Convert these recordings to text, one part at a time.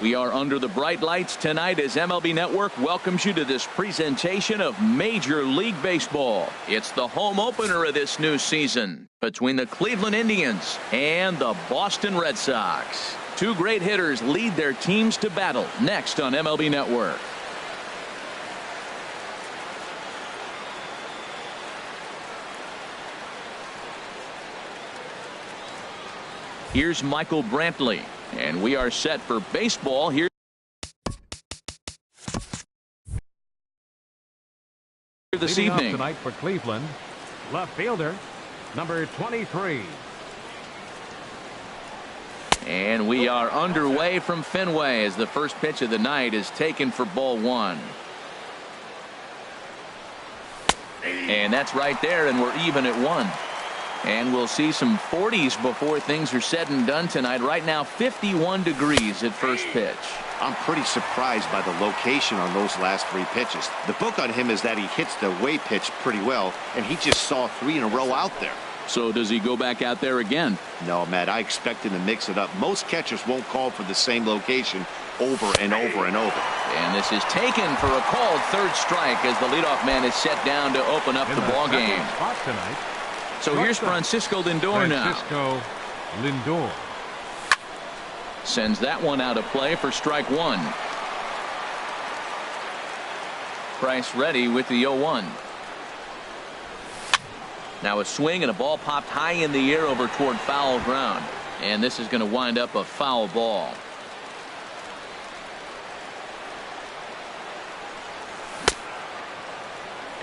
We are under the bright lights tonight as MLB Network welcomes you to this presentation of Major League Baseball. It's the home opener of this new season between the Cleveland Indians and the Boston Red Sox. Two great hitters lead their teams to battle next on MLB Network. Here's Michael Brantley. And we are set for baseball here this evening. Tonight for Cleveland, left fielder, number 23. And we are underway from Fenway as the first pitch of the night is taken for ball one. And that's right there, and we're even at one. And we'll see some 40s before things are said and done tonight. Right now, 51 degrees at first pitch. I'm pretty surprised by the location on those last three pitches. The book on him is that he hits the away pitch pretty well, and he just saw 3 in a row out there. So does he go back out there again? No, Matt, I expect him to mix it up. Most catchers won't call for the same location over and over and over. And this is taken for a called third strike as the leadoff man is set down to open up the ball game. So here's Francisco Lindor now. Francisco Lindor sends that one out of play for strike one. Price ready with the 0-1. Now a swing and a ball popped high in the air over toward foul ground. And this is going to wind up a foul ball.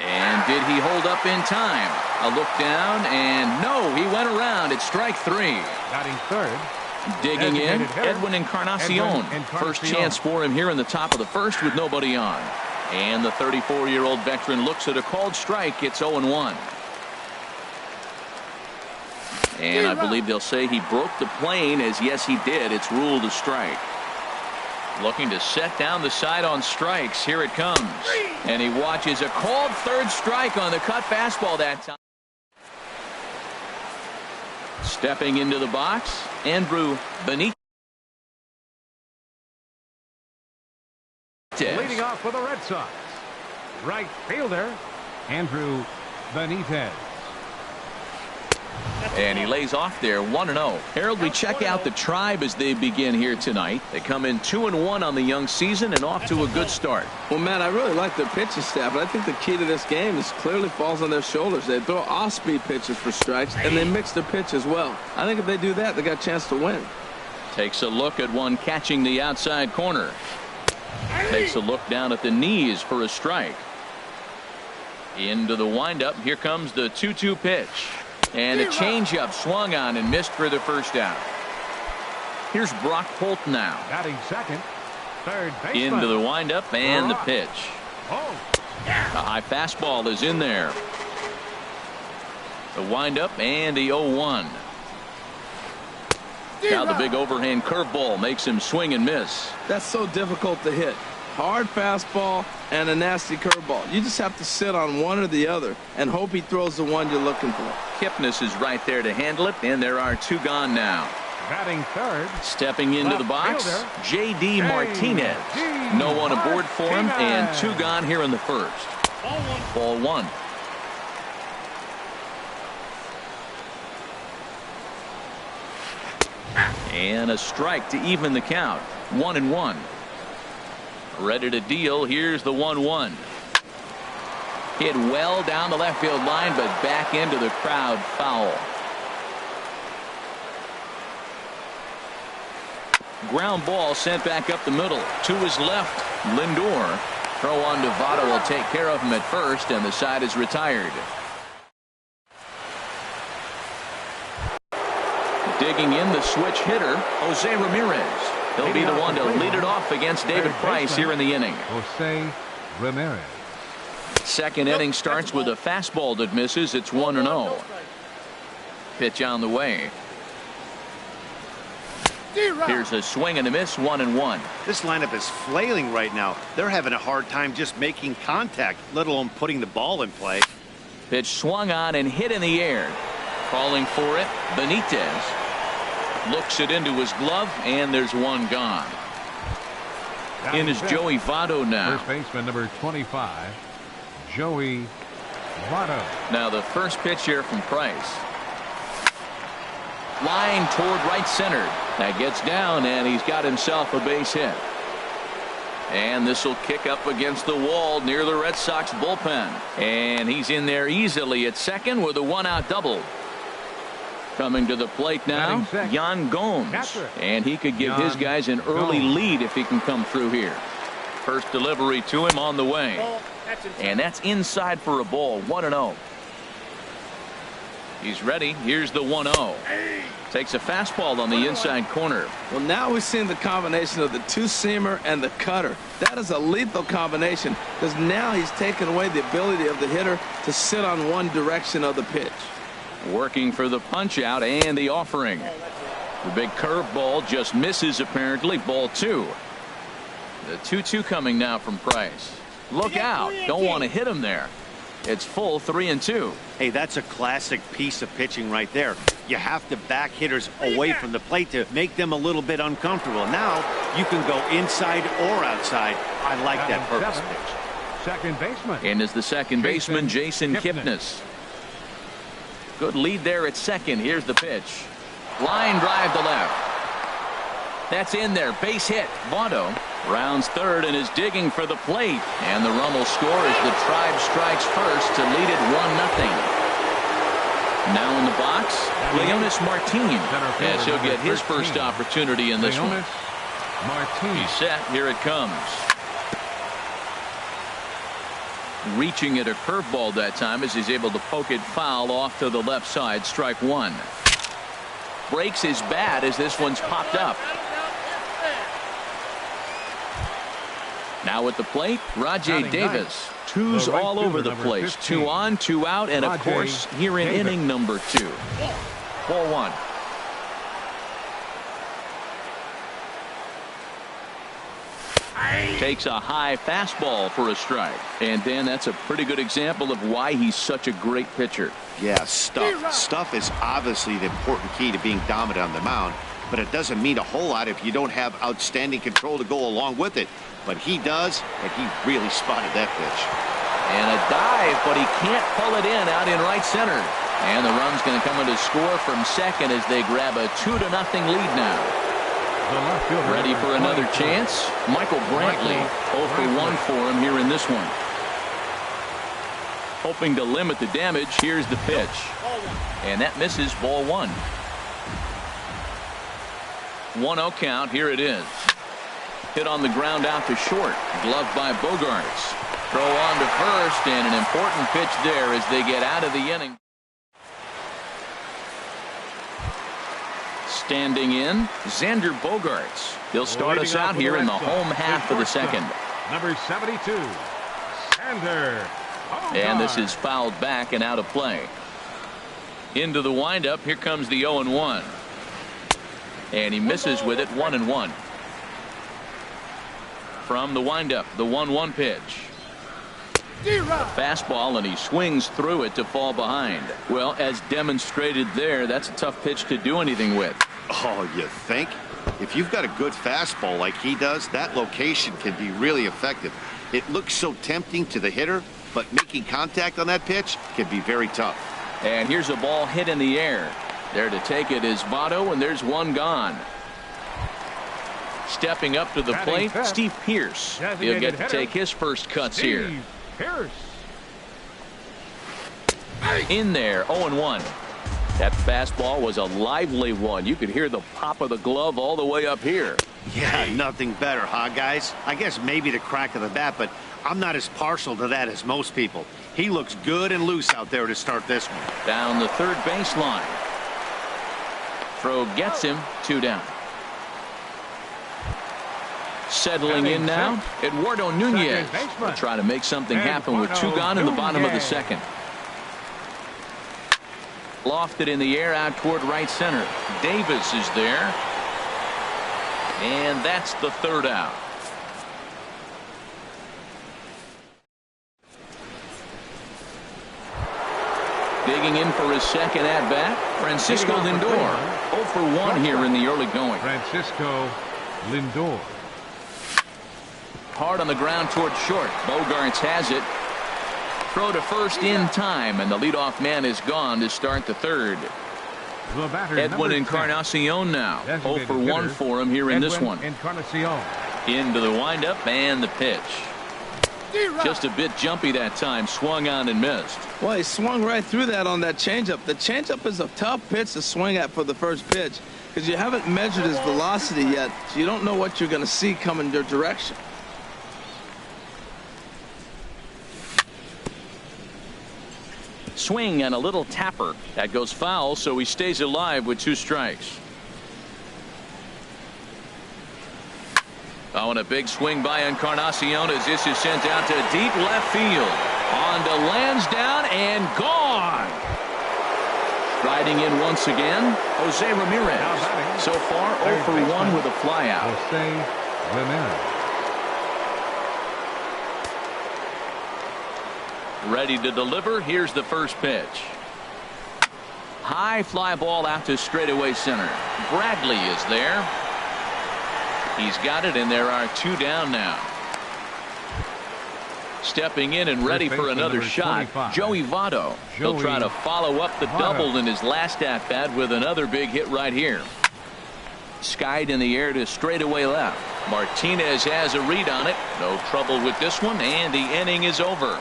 And did he hold up in time? A look down, and no, he went around. It's strike three. Batting third. Digging in, Edwin Encarnacion. First chance for him here in the top of the first with nobody on. And the 34-year-old veteran looks at a called strike. It's 0-1. And I believe they'll say he broke the plane, as yes, he did. It's ruled a strike. Looking to set down the side on strikes. Here it comes. And he watches a called third strike on the cut fastball that time. Stepping into the box, Andrew Benitez. Leading off for the Red Sox, right fielder, Andrew Benitez. And he lays off there 1-0. Harold, we check out the Tribe as they begin here tonight. They come in 2-1 on the young season and off to a good start. Well, Matt, I really like their pitching staff, but I think the key to this game is clearly falls on their shoulders. They throw off-speed pitches for strikes, and they mix their pitch as well. I think if they do that, they got a chance to win. Takes a look at one catching the outside corner. Takes a look down at the knees for a strike. Into the windup. Here comes the 2-2 pitch. And a changeup swung on and missed for the first out. Here's Brock Holt now. Batting second, third baseman. Into the windup and the pitch. A high fastball is in there. The windup and the 0-1. Now the big overhand curveball makes him swing and miss. That's so difficult to hit. Hard fastball and a nasty curveball. You just have to sit on one or the other and hope he throws the one you're looking for. Kipnis is right there to handle it, and there are 2 gone now. Batting third. Stepping into the box, J.D. Martinez. No one aboard for him, and 2 gone here in the first. Ball one. And a strike to even the count. 1-1. Ready to deal. Here's the 1-1. Hit well down the left field line, but back into the crowd, foul. Ground ball sent back up the middle to his left. Lindor. Throw on to Votto will take care of him at first, and the side is retired. Digging in the switch hitter, Jose Ramirez. He'll be the one to lead it off against David Price here in the inning. Jose Ramirez. Second inning starts with a fastball that misses. It's 1-0. Pitch on the way. Here's a swing and a miss. 1-1. This lineup is flailing right now. They're having a hard time just making contact, let alone putting the ball in play. Pitch swung on and hit in the air. Calling for it, Benitez. Looks it into his glove, and there's one gone. In is Joey Votto now. First baseman number 25, Joey Votto. Now the first pitch here from Price. Line toward right center. That gets down, and he's got himself a base hit. And this will kick up against the wall near the Red Sox bullpen. And he's in there easily at second with a one-out double. Coming to the plate now, Yan Gomes. And he could give his guys an early lead if he can come through here. First delivery to him on the way. And that's inside for a ball, 1-0. He's ready. Here's the 1-0. Takes a fastball on the inside corner. Well, now we're seeing the combination of the two-seamer and the cutter. That is a lethal combination because now he's taken away the ability of the hitter to sit on one direction of the pitch. Working for the punch-out and the offering. The big curveball just misses apparently. Ball 2. The 2-2 coming now from Price. Look out. Don't want to hit him there. It's full 3-2. Hey, that's a classic piece of pitching right there. You have to back hitters away from the plate to make them a little bit uncomfortable. Now you can go inside or outside. I like that purpose pitch. Second baseman. And is the second baseman Jason Kipnis. Good lead there at second. Here's the pitch. Line drive to left. That's in there. Base hit. Votto rounds third and is digging for the plate. And the run will score as the Tribe strikes first to lead it 1-0. Now in the box, Leonis Martin, as he'll get his first opportunity in this one. He's set. Here it comes. Reaching at a curveball that time as he's able to poke it foul off to the left side. Strike one. Breaks his bat as this one's popped up. Now at the plate, Rajay Davis. Twos all over the place. 2 on, 2 out, and of course here in inning number 2. Ball 1. Takes a high fastball for a strike. And Dan, that's a pretty good example of why he's such a great pitcher. Yeah, stuff. Stuff is obviously the important key to being dominant on the mound, but it doesn't mean a whole lot if you don't have outstanding control to go along with it. But he does, and he really spotted that pitch. And a dive, but he can't pull it in out in right center. And the run's going to come in to score from second as they grab a 2-0 lead now. Ready for another chance? Michael Brantley, 0 for 1 for him here in this one. Hoping to limit the damage. Here's the pitch. And that misses. Ball 1. 1-0 count. Here it is. Hit on the ground out to short. Gloved by Bogarts. Throw on to first, and an important pitch there as they get out of the inning. Standing in, Xander Bogarts. He'll start us out here in the home half of the second. Number 72, Xander Bogaerts. And this is fouled back and out of play. Into the windup. Here comes the 0-1. And he misses with it. 1-1. From the windup, the 1-1 pitch. Fastball, and he swings through it to fall behind. Well, as demonstrated there, that's a tough pitch to do anything with. Oh, you think? If you've got a good fastball like he does, that location can be really effective. It looks so tempting to the hitter, but making contact on that pitch can be very tough. And here's a ball hit in the air. There to take it is Votto, and there's one gone. Stepping up to the plate, Steve Pearce. He'll get to take his first cuts here. Pearce. In there, 0-1. That fastball was a lively one. You could hear the pop of the glove all the way up here. Yeah, nothing better, huh, guys? I guess maybe the crack of the bat, but I'm not as partial to that as most people. He looks good and loose out there to start this one. Down the third baseline. Throw gets him. 2 down. Settling in now, Eduardo Nunez will try to make something happen with 2 gone in the bottom of the second. Lofted in the air out toward right center. Davis is there. And that's the 3rd out. Digging in for his second at-bat, Francisco Lindor. 0 for 1 here in the early going. Francisco Lindor. hard on the ground toward short. Bogarts has it. Throw to first in time, and the leadoff man is gone to start the third. Edwin Encarnacion now. 0 for 1 for him here in this one. Into the windup and the pitch. Just a bit jumpy that time. Swung on and missed. Well, he swung right through that on that changeup. The changeup is a tough pitch to swing at for the first pitch because you haven't measured his velocity yet, so you don't know what you're going to see coming your direction. Swing and a little tapper. That goes foul, so he stays alive with 2 strikes. Oh, and a big swing by Encarnacion as this is sent out to deep left field. On to Lansdowne and gone. Riding in once again, Jose Ramirez. So far, 0 for 1 with a flyout. Jose Ramirez. Ready to deliver. Here's the first pitch. High fly ball out to straightaway center. Bradley is there. He's got it, and there are 2 down now. Stepping in and ready for another shot, Joey Votto. He'll try to follow up the double in his last at-bat with another big hit right here. Skied in the air to straightaway left. Martinez has a read on it. No trouble with this one, and the inning is over.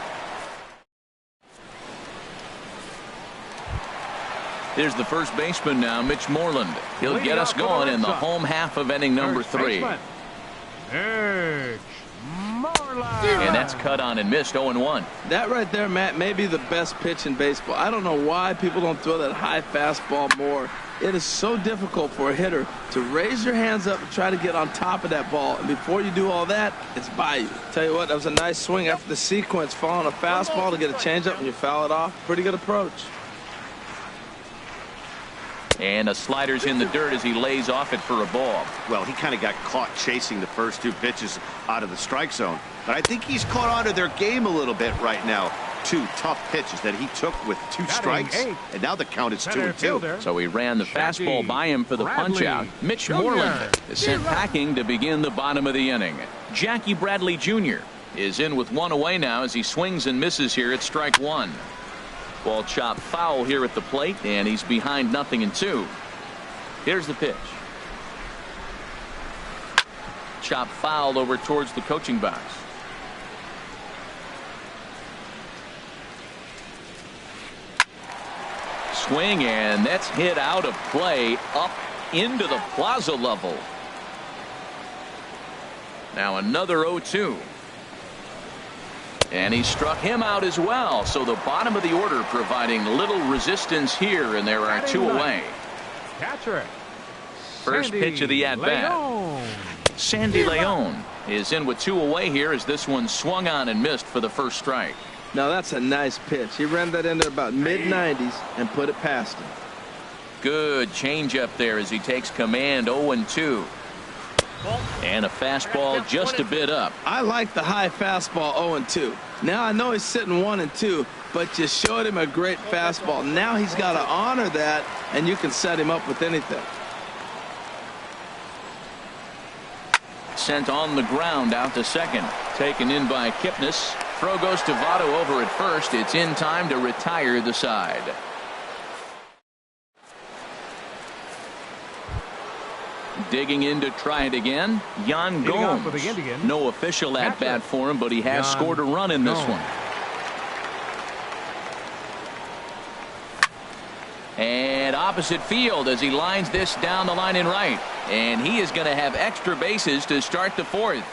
Here's the first baseman now, Mitch Moreland. He'll get us going in the home half of inning number 3. Mitch Moreland. And that's cut on and missed. 0-1. That right there, Matt, may be the best pitch in baseball. I don't know why people don't throw that high fastball more. It is so difficult for a hitter to raise your hands up and try to get on top of that ball. And before you do all that, it's by you. Tell you what, that was a nice swing after the sequence. Following a fastball to get a changeup and you foul it off. Pretty good approach. And a slider's in the dirt as he lays off it for a ball. Well, he kind of got caught chasing the first 2 pitches out of the strike zone. But I think he's caught on to their game a little bit right now. 2 tough pitches that he took with 2 strikes. And now the count is 2-2. So he ran the fastball by him for the punch-out. Mitch Moreland is sent packing to begin the bottom of the inning. Jackie Bradley Jr. is in with 1 away now as he swings and misses here at strike 1. Ball chopped foul here at the plate, and he's behind 0-2. Here's the pitch. Chopped foul over towards the coaching box. Swing, and that's hit out of play up into the plaza level. Now another 0-2. And he struck him out as well. So the bottom of the order providing little resistance here, and there are 2 away. Catcher. First pitch of the at-bat. Sandy Leon is in with 2 away here as this one swung on and missed for the first strike. Now that's a nice pitch. He ran that into about mid-90s and put it past him. Good changeup there as he takes command. 0-2. And a fastball just a bit up. I like the high fastball 0-2. Now I know he's sitting 1-2, but you showed him a great fastball. Now he's got to honor that, and you can set him up with anything. Sent on the ground out to second. Taken in by Kipnis. Throw goes to Votto over at first. It's in time to retire the side. Digging in to try it again, Yan Gomes. No official at-bat for him, but he has scored a run in this one. And opposite field as he lines this down the line in right. And he is going to have extra bases to start the 4th.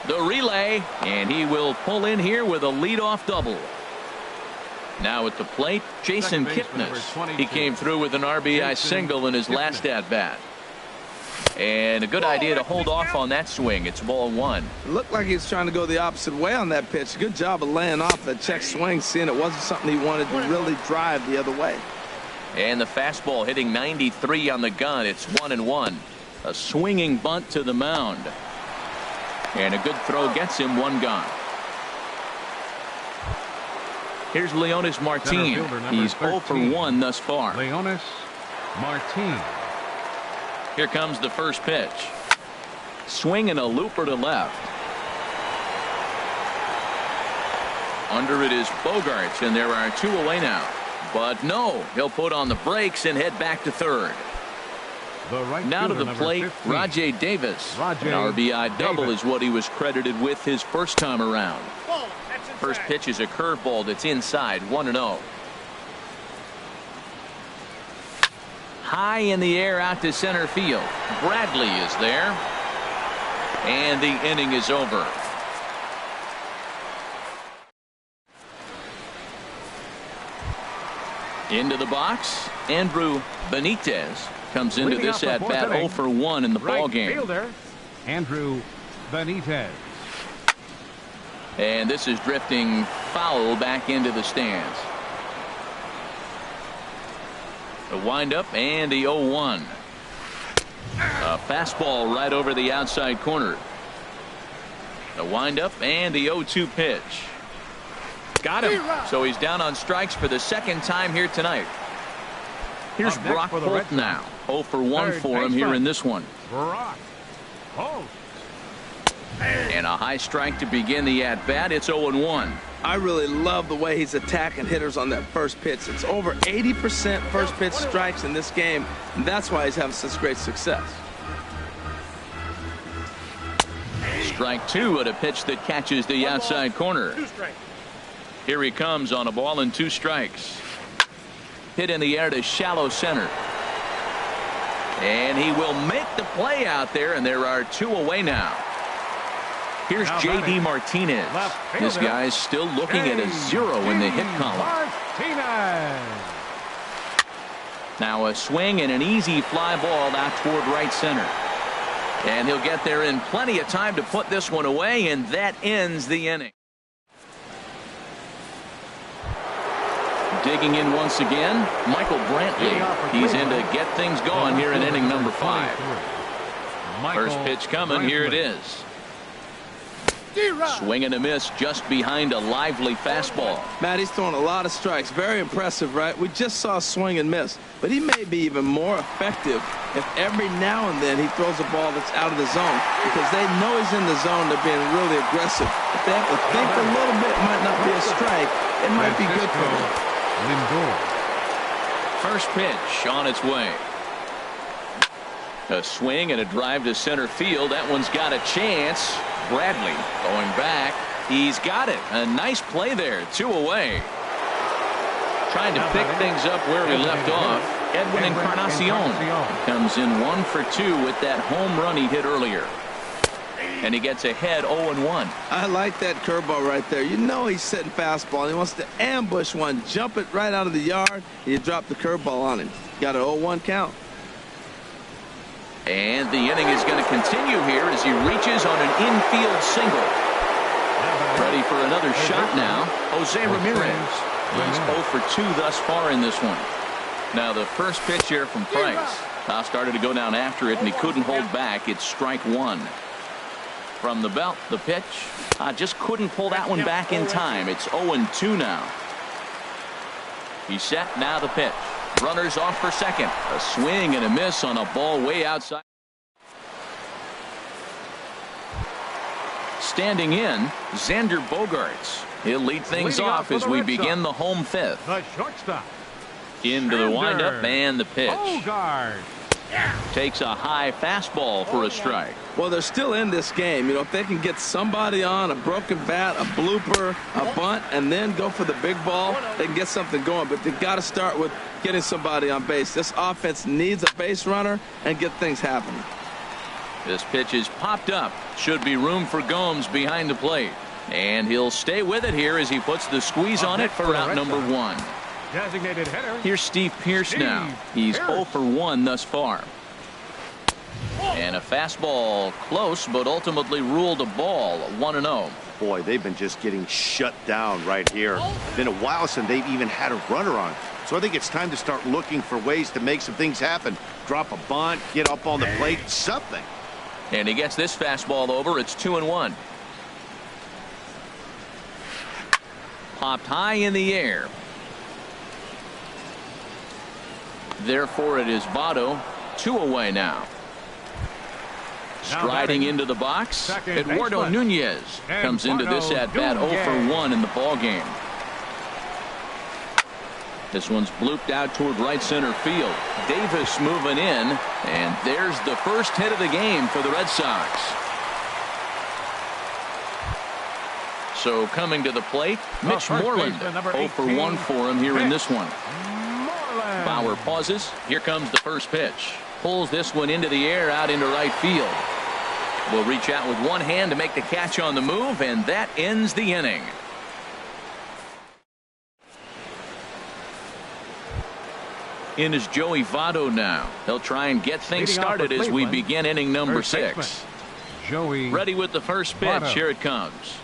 The relay, and he will pull in here with a leadoff double. Now at the plate, Jason Kipnis. He came through with an RBI single in his last at-bat. And a good idea to hold off on that swing. It's ball 1. It looked like he was trying to go the opposite way on that pitch. Good job of laying off that check swing, seeing it wasn't something he wanted to really drive the other way. And the fastball hitting 93 on the gun. It's 1-1. A swinging bunt to the mound. And a good throw gets him 1 gone. Here's Leonis Martin. He's 0 for 1 thus far. Leonis Martin. Here comes the first pitch. Swing and a looper to left. Under it is Bogaerts, and there are 2 away now. But no, he'll put on the brakes and head back to third. Now to the plate, Rajay Davis. An RBI double is what he was credited with his first time around. First pitch is a curveball that's inside, 1-0. High in the air out to center field. Bradley is there. And the inning is over. Into the box, Andrew Benitez comes into this at bat 0 for 1 in the ball game. Fielder, Andrew Benitez. And this is drifting foul back into the stands. The windup and the 0-1. A fastball right over the outside corner. The windup and the 0-2 pitch. Got him. So he's down on strikes for the second time here tonight. Here's Brock Holt now. 0 for 1 for him here in this one. Brock Holt. And a high strike to begin the at-bat. It's 0-1. I really love the way he's attacking hitters on that first pitch. It's over 80% first pitch strikes in this game, and that's why he's having such great success. Strike 2 at a pitch that catches the outside corner. Here he comes on a ball and 2 strikes. Hit in the air to shallow center. And he will make the play out there, and there are 2 away now. Here's J.D. Martinez. This guy's still looking at a 0 in the hit column. Now a swing and an easy fly ball out toward right center. And he'll get there in plenty of time to put this one away, and that ends the inning. Digging in once again, Michael Brantley. He's in to get things going here in inning number 5. First pitch coming. Here it is. Swing and a miss just behind a lively fastball. Matt, he's throwing a lot of strikes. Very impressive, right? We just saw a swing and miss, but he may be even more effective if every now and then he throws a ball that's out of the zone, because they know he's in the zone. They're being really aggressive. If they have to think a little bit, it might not be a strike. It might be good for them. First pitch on its way. A swing and a drive to center field. That one's got a chance. Bradley going back. He's got it. A nice play there. 2 away. Trying to pick things up where we left off. Edwin Encarnacion comes in 1 for 2 with that home run he hit earlier. And he gets ahead 0-1. I like that curveball right there. You know he's setting fastball. He wants to ambush one, jump it right out of the yard, and you drop the curveball on him. Got an 0-1 count. And the inning is going to continue here as he reaches on an infield single. Ready for another shot now. Jose Ramirez. He's 0 for 2 thus far in this one. Now the first pitch here from Price. Now started to go down after it, and he couldn't hold back. It's strike 1. From the belt, the pitch. Just couldn't pull that one back in time. It's 0-2 now. He's set. Now the pitch. Runners off for second. A swing and a miss on a ball way outside. Standing in, Xander Bogaerts. He'll lead things off as we begin the home 5th. The shortstop. Into the windup and the pitch. Bogaerts. Takes a high fastball for a strike. Well, they're still in this game. You know, if they can get somebody on, a broken bat, a blooper, a bunt, and then go for the big ball, they can get something going. But they've got to start with getting somebody on base. This offense needs a base runner and get things happening. This pitch is popped up. Should be room for Gomes behind the plate. And he'll stay with it here as he puts the squeeze on it for out number 1. Designated hitter. Here's Steve Pearce now. He's 0 for 1 thus far. And a fastball close, but ultimately ruled a ball. 1-0. Boy, they've been just getting shut down right here. Been a while since they've even had a runner on. So I think it's time to start looking for ways to make some things happen. Drop a bunt, get up on the plate, something. And he gets this fastball over. It's 2-1. Popped high in the air. Therefore, it is Votto. 2 away now. Striding into the box, Eduardo Nunez comes into this at-bat 0 for 1 in the ball game. This one's blooped out toward right center field. Davis moving in, and there's the first hit of the game for the Red Sox. So coming to the plate, Mitch Moreland. 0 for 1 for him here in this one. Bauer pauses. Here comes the first pitch. Pulls this one into the air out into right field. Will reach out with one hand to make the catch on the move, and that ends the inning. In is Joey Votto now. He'll try and get things started as we begin inning number 6. Ready with the first pitch. Here it comes.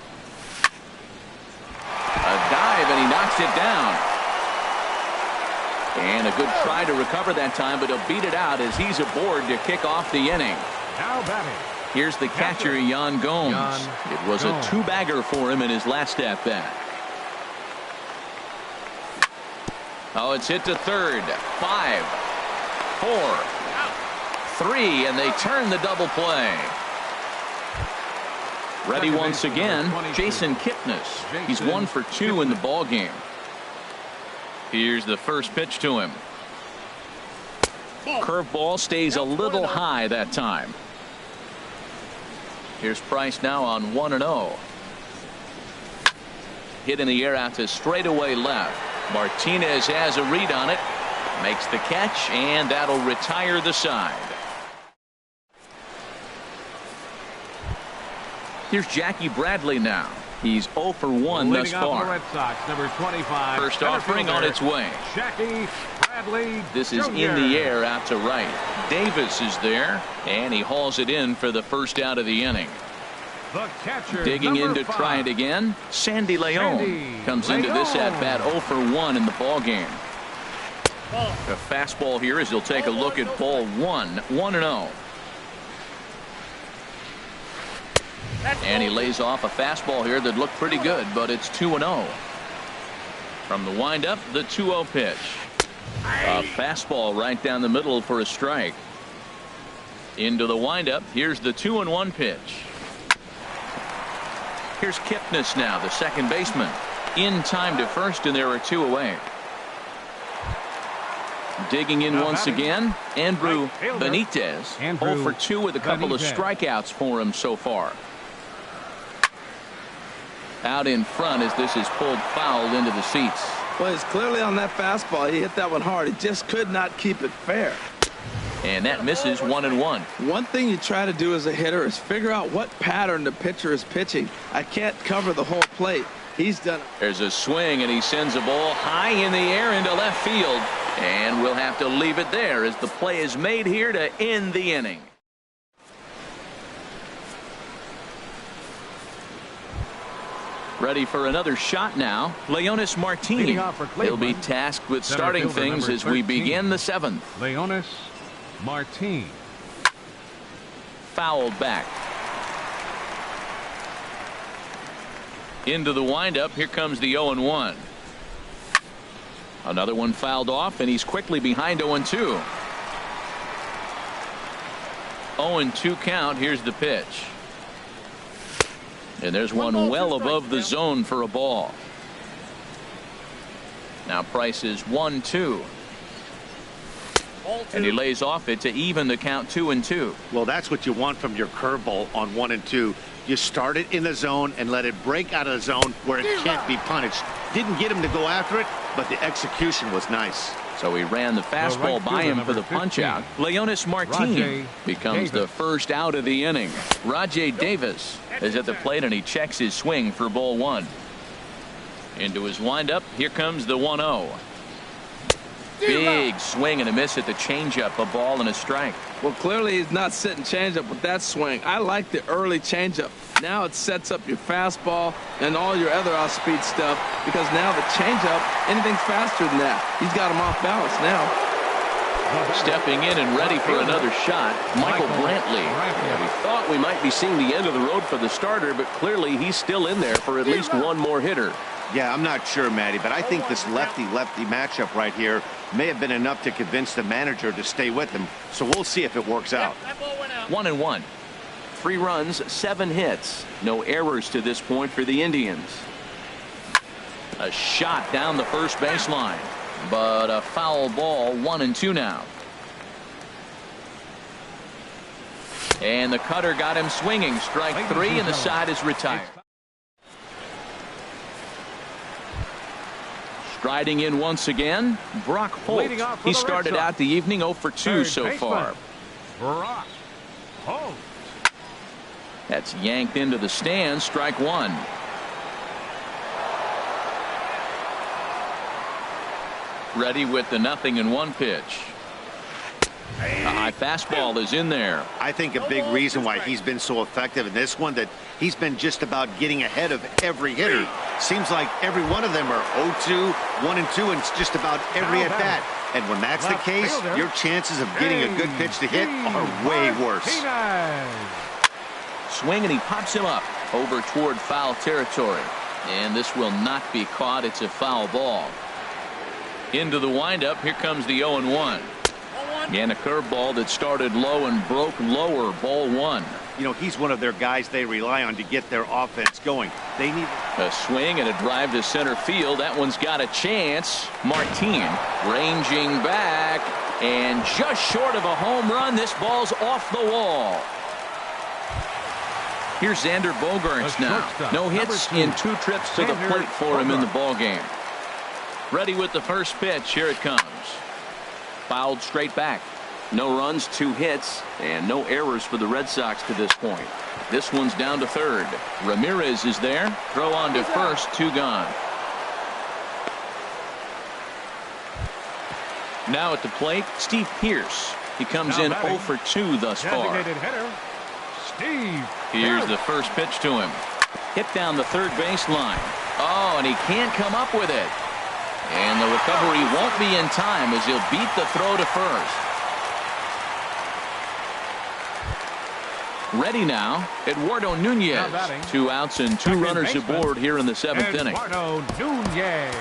A dive, and he knocks it down. And a good try to recover that time, but he'll beat it out as he's aboard to kick off the inning. Now batting. Here's the catcher, Yan Gomes. It was a two-bagger for him in his last at-bat. Oh, it's hit to third. 5, 4, 3, and they turn the double play. Ready once again, Jason Kipnis. He's 1 for 2 in the ball game. Here's the first pitch to him. Curveball stays a little high that time. Here's Price now on 1-0. Hit in the air out to straightaway left. Martinez has a read on it, makes the catch, and that'll retire the side. Here's Jackie Bradley now. He's 0 for 1 thus far. Red Sox, number 25. First offering on its way. Jackie Bradley. This is in the air out to right. Davis is there, and he hauls it in for the first out of the inning. The catcher, digging in to 5. try it again. Sandy Leon comes into this at bat 0 for 1 in the ball game. A fastball here as he'll take a look at ball 1. 1-0. And he lays off a fastball here that looked pretty good, but it's 2-0. From the windup, the 2-0 pitch. A fastball right down the middle for a strike. Into the windup, here's the 2-1 pitch. Here's Kipnis now, the second baseman. In time to first, and there are 2 away. Digging in once again, Andrew Benitez. 0 for 2 with a couple of strikeouts for him so far. Out in front as this is pulled foul into the seats. Well, he's clearly on that fastball. He hit that one hard. He just could not keep it fair. And that misses 1-1. One thing you try to do as a hitter is figure out what pattern the pitcher is pitching. I can't cover the whole plate. He's done it. There's a swing, and he sends a ball high in the air into left field. And we'll have to leave it there as the play is made here to end the inning. Ready for another shot now. Leonis Martin. He'll be tasked with starting things as we begin the 7th. Leonis Martin. Fouled back. Into the windup. Here comes the 0-1. Another one fouled off, and he's quickly behind 0-2. 0-2 count. Here's the pitch. And there's one well above the zone for a ball. Now Price is 1-2. And he lays off it to even the count 2-2. Well, that's what you want from your curveball on 1-2. You start it in the zone and let it break out of the zone where it can't be punished. Didn't get him to go after it, but the execution was nice. So he ran the fastball by him for the punch out. Leonis Martin becomes the first out of the inning. Rajay Davis is at the plate, and he checks his swing for ball 1. Into his windup. Here comes the 1-0. Big swing and a miss at the changeup. A ball and a strike. Well, clearly he's not sitting changeup with that swing. I like the early changeup. Now it sets up your fastball and all your other off-speed stuff, because now the changeup, anything's faster than that. He's got him off balance now. Stepping in and ready for another shot, Michael Brantley. We thought we might be seeing the end of the road for the starter, but clearly he's still in there for at least one more hitter. Yeah, I'm not sure, Matty, but I think this lefty-lefty matchup right here may have been enough to convince the manager to stay with him. So we'll see if it works out. 1-1. 3 runs, 7 hits. No errors to this point for the Indians. A shot down the first baseline, but a foul ball. 1-2 now. And the cutter got him swinging. Strike 3, and the side is retired. Striding in once again, Brock Holt. He started out the evening 0 for 2 so far. Brock Holt. That's yanked into the stands. Strike 1. Ready with the 0-1 pitch. A high fastball is in there. I think a big reason why he's been so effective in this one, that he's been just about getting ahead of every hitter. Seems like every one of them are 0-2, 1-2, and it's just about every at-bat. And when that's the case, your chances of getting a good pitch to hit are way worse. Swing, and he pops him up over toward foul territory. And this will not be caught. It's a foul ball. Into the windup. Here comes the 0-1. And a curveball that started low and broke lower. Ball 1. You know, he's one of their guys they rely on to get their offense going. They need a swing and a drive to center field. That one's got a chance. Martin ranging back, and just short of a home run. This ball's off the wall. Here's Xander Bogaerts now. No hits in 2 trips to the plate for him in the ball game. Ready with the first pitch. Here it comes. Fouled straight back. No runs, 2 hits, and no errors for the Red Sox to this point. This one's down to third. Ramirez is there. Throw on to first. 2 gone. Now at the plate, Steve Pearce. He comes in 0 for 2 thus far. Here's the first pitch to him. Hit down the third baseline. Oh, and he can't come up with it. And the recovery won't be in time as he'll beat the throw to first. Ready now, Eduardo Nunez. 2 outs and 2 runners aboard here in the 7th inning. Eduardo Nunez.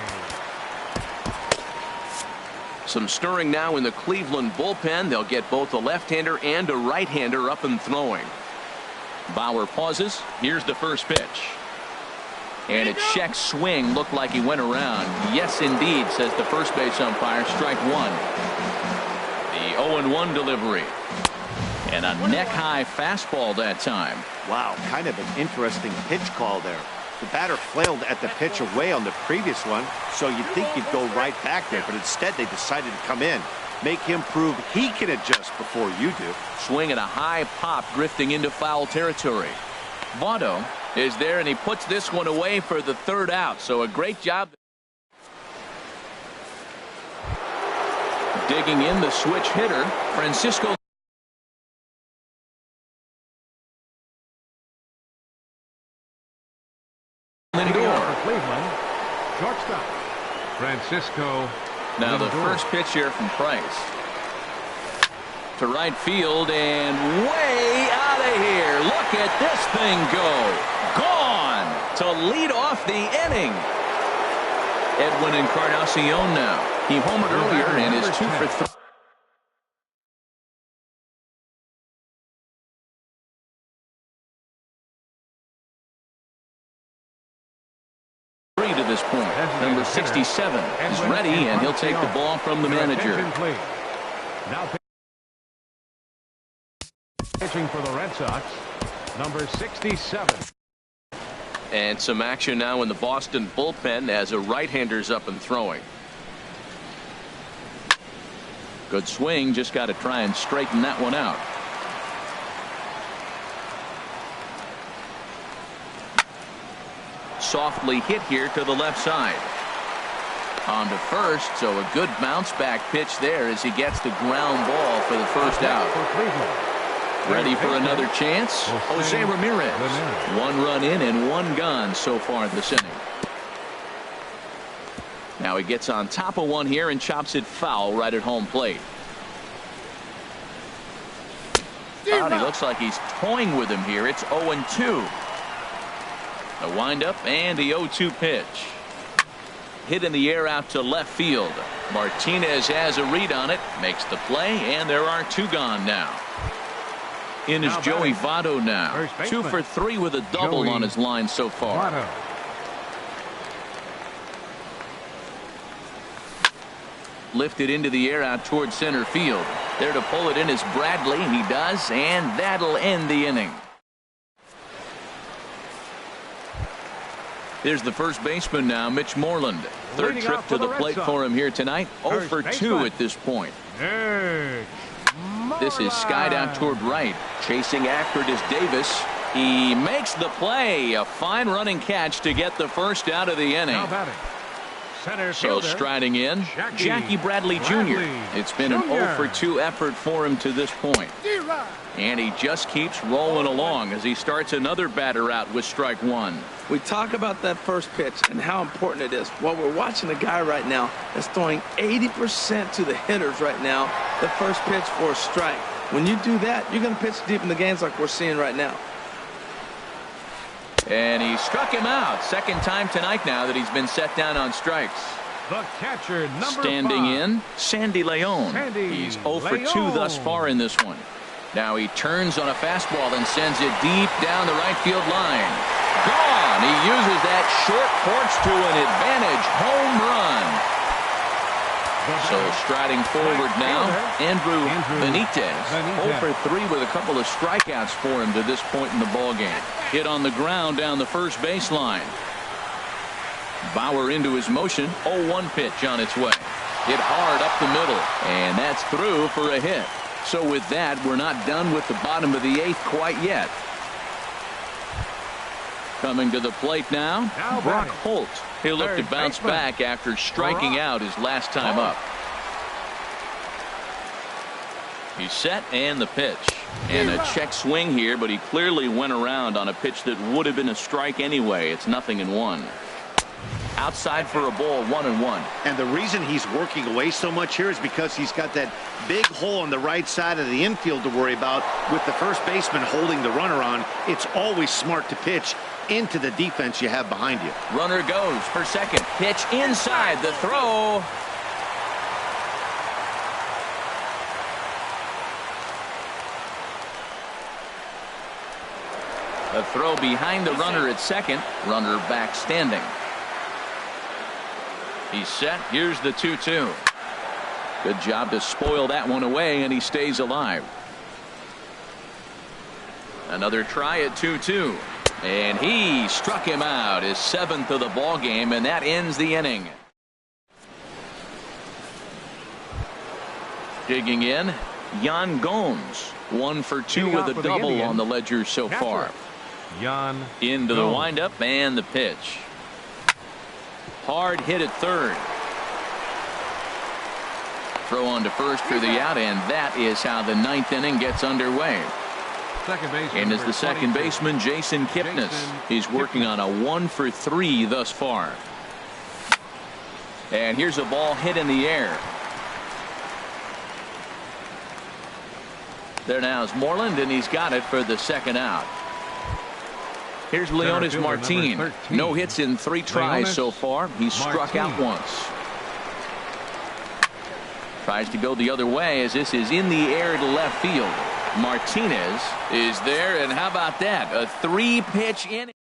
Some stirring now in the Cleveland bullpen. They'll get both a left-hander and a right-hander up and throwing. Bauer pauses. Here's the first pitch. And a check swing. Looked like he went around. Yes, indeed, says the first base umpire. Strike 1. The 0-1 delivery. And a neck-high fastball that time. Wow, kind of an interesting pitch call there. The batter flailed at the pitch away on the previous one, so you'd think he'd go right back there, but instead they decided to come in. Make him prove he can adjust before you do. Swing and a high pop drifting into foul territory. Votto is there, and he puts this one away for the 3rd out. So a great job. Digging in the switch hitter, Francisco Lindor. Cleveland, shortstop Francisco. Now the first pitch here from Price. To right field and way out of here. Look at this thing go. Gone to lead off the inning. Edwin Encarnacion now. He homered earlier and is 2 for 3 to this point. Number 67 is ready, and he'll take the ball from the manager. Now pitching for the Red Sox, number 67. And some action now in the Boston bullpen as a right-hander's up and throwing. Good swing, just got to try and straighten that one out. Softly hit here to the left side. On to first, so a good bounce back pitch there as he gets the ground ball for the first out. Ready for another chance? Jose Ramirez. 1 run in and 1 gone so far this inning. Now he gets on top of one here and chops it foul right at home plate. He looks like he's toying with him here. It's 0-2. The windup and the 0-2 pitch. Hit in the air out to left field. Martinez has a read on it, makes the play, and there are 2 gone now. In is Now Joey batting. Votto now. First 2 baseman. for 3 with a double Joey on his line so far. Votto. Lifted into the air out toward center field. There to pull it in is Bradley. He does, and that'll end the inning. Here's the first baseman now, Mitch Moreland. Third Leading trip off to for the the Red plate Sox. for him here tonight. 0 for First 2 baseman. at this point. Mitch This is skied out toward right. Chasing after it is Davis. He makes the play. A fine running catch to get the first out of the inning. Now batting. Center So fielder. striding in, Jackie Bradley Jr. Bradley It's been an Jr. 0 for 2 effort for him to this point. And he just keeps rolling along as he starts another batter out with strike one. We talk about that first pitch and how important it is. Well, we're watching a guy right now that's throwing 80% to the hitters right now, the first pitch for a strike. When you do that, you're going to pitch deep in the games like we're seeing right now. And he struck him out. Second time tonight now that he's been set down on strikes. The catcher, number Standing 5. in, Sandy Leon. Sandy He's 0 for 2 Leon. thus far in this one. Now he turns on a fastball and sends it deep down the right field line. Gone. He uses that short porch to an advantage home run. So striding forward now, Andrew Benitez. 0 for 3 with a couple of strikeouts for him to this point in the ballgame. Hit on the ground down the first baseline. Bauer into his motion. 0-1 pitch on its way. Hit hard up the middle, and that's through for a hit. So with that, we're not done with the bottom of the 8th quite yet. Coming to the plate now, Brock batting. Holt. He'll look to Third bounce baseman. back after striking out his last time Holt. up. He's set and the pitch. And a check swing here, but he clearly went around on a pitch that would have been a strike anyway. It's 0-1. Outside for a ball, 1-1. And the reason he's working away so much here is because he's got that big hole on the right side of the infield to worry about. With the first baseman holding the runner on, it's always smart to pitch into the defense you have behind you. Runner goes for second. Pitch inside. The throw. A throw behind the runner at second. Runner back standing. He's set. Here's the 2-2. Good job to spoil that one away, and he stays alive. Another try at 2-2. And he struck him out, his 7th of the ball game, and that ends the inning. Digging in, Yan Gomes. 1 for 2 Leading with off a for the double Indians, on the ledger so catcher, far. Yan Into the Gomes. windup and the pitch. Hard hit at third. Throw on to first for the out, and that is how the 9th inning gets underway. Second baseman, And as number the second 22. baseman, Jason Kipnis. He's working on a 1 for 3 thus far. And here's a ball hit in the air. There now is Moreland, and he's got it for the second out. Here's Leonis fielder, Martin. number 13. No hits in 3 tries Leonis so far. He's struck out Martin. once. Tries to go the other way as this is in the air to left field. Martinez is there, and how about that? A 3-pitch inning.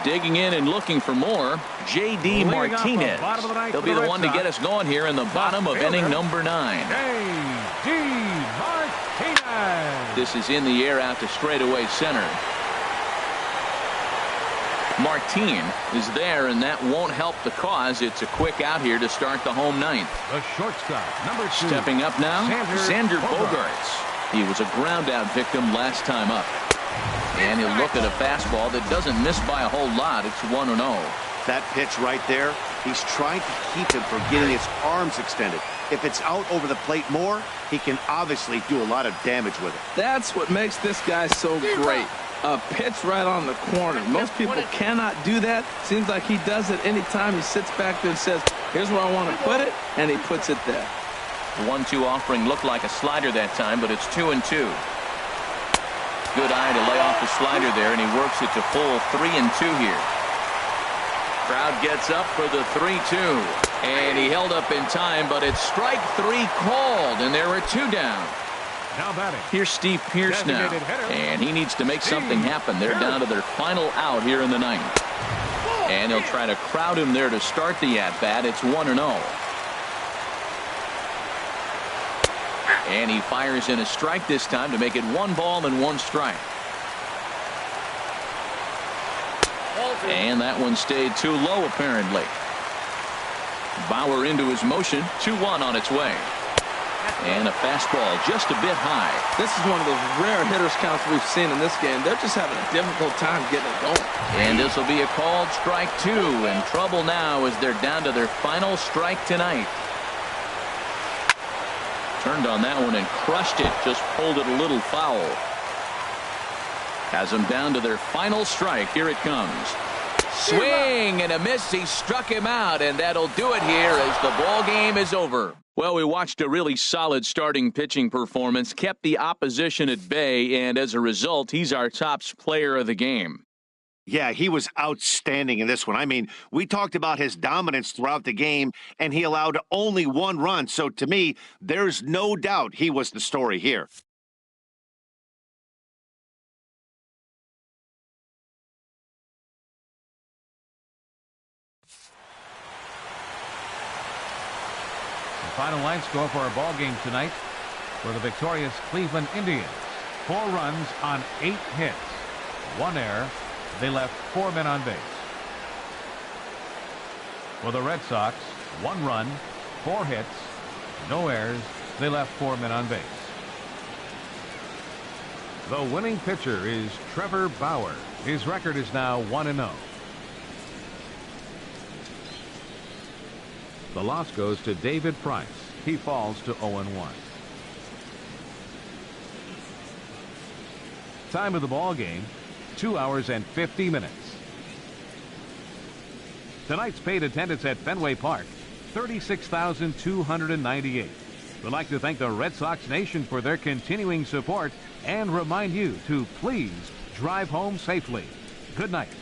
Digging in and looking for more, J.D. Leading off the Martinez. bottom of the ninth He'll for be the the Red one to Sox. get us going here in the bottom of fielder, inning number 9. J.D. Martinez. This is in the air out to straightaway center. Martin is there, and that won't help the cause. It's a quick out here to start the home 9th. The shortstop, number 2. Stepping up now, Xander Bogaerts. Bogaerts. He was a ground out victim last time up. And he'll look at a fastball that doesn't miss by a whole lot. It's 1-0. That pitch right there, he's trying to keep him from getting his arms extended. If it's out over the plate more, he can obviously do a lot of damage with it. That's what makes this guy so great. A pitch right on the corner. Most people cannot do that. Seems like he does it anytime he sits back there and says, here's where I want to put it, and he puts it there. The 1-2 offering looked like a slider that time, but it's 2-2. Good eye to lay off the slider there, and he works it to full 3-2 here. Crowd gets up for the 3-2. And he held up in time, but it's strike 3 called, and there are 2 down. Now batting. Here's Steve Pearce now, and he needs to make something happen. They're down to their final out here in the 9th. And he'll try to crowd him there to start the at-bat. It's 1-0. And he fires in a strike this time to make it 1 ball and 1 strike. And that one stayed too low, apparently. Bauer into his motion. 2-1 on its way. And a fastball just a bit high. This is one of those rare hitters counts we've seen in this game. They're just having a difficult time getting it going. And this will be a called strike 2. In trouble now as they're down to their final strike tonight. Turned on that one and crushed it. Just pulled it a little foul. Has them down to their final strike. Here it comes. Swing and a miss. He struck him out, and that'll do it here as the ball game is over. Well, we watched a really solid starting pitching performance, kept the opposition at bay, and as a result, he's our top player of the game. Yeah, he was outstanding in this one. I mean, we talked about his dominance throughout the game, and he allowed only 1 run. So to me, there's no doubt he was the story here. Final line score for our ball game tonight for the victorious Cleveland Indians. 4 runs on 8 hits. 1 error. They left 4 men on base. For the Red Sox, 1 run, 4 hits, no errors. They left 4 men on base. The winning pitcher is Trevor Bauer. His record is now 1-0. The loss goes to David Price. He falls to 0-1. Time of the ball game, 2 hours and 50 minutes. Tonight's paid attendance at Fenway Park, 36,298. We'd like to thank the Red Sox Nation for their continuing support and remind you to please drive home safely. Good night.